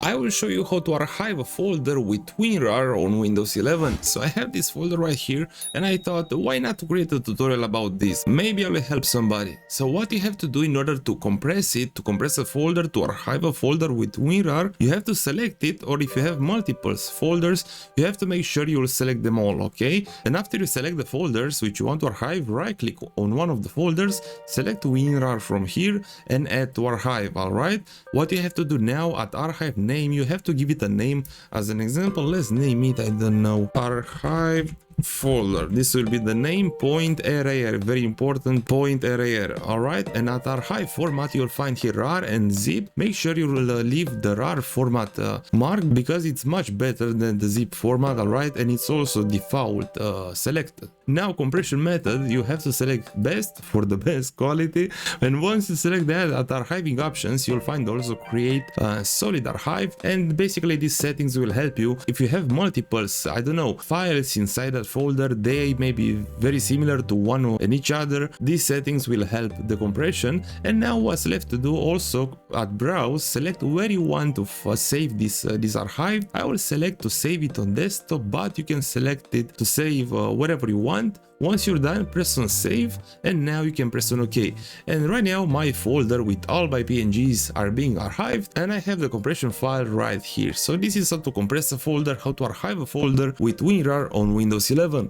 I will show you how to archive a folder with WinRAR on Windows 11. So I have this folder right here and I thought why not to create a tutorial about this, maybe I will help somebody. So what you have to do in order to compress it, to compress a folder, to archive a folder with WinRAR, you have to select it, or if you have multiple folders, you have to make sure you will select them all, okay? And after you select the folders which you want to archive, right click on one of the folders, select WinRAR from here and add to archive, alright? What you have to do now at archive name, you have to give it a name. As an example, let's name it, I don't know, archive folder. This will be the name, point array, very important, point array, alright? And at archive format you'll find here RAR and zip. Make sure you will leave the RAR format marked because it's much better than the zip format, alright? And it's also default selected. Now compression method, you have to select best for the best quality, and once you select that, at archiving options you'll find also create solid archive, and basically these settings will help you if you have multiples, I don't know, files inside that folder. They may be very similar to one and each other. These settings will help the compression. And now what's left to do, also at browse, select where you want to save this archive. I will select to save it on desktop, but you can select it to save wherever you want. Once you're done, press on save, and now you can press on OK. And right now my folder with all my PNGs are being archived, and I have the compression file right here. So this is how to compress a folder, how to archive a folder with WinRAR on Windows 11.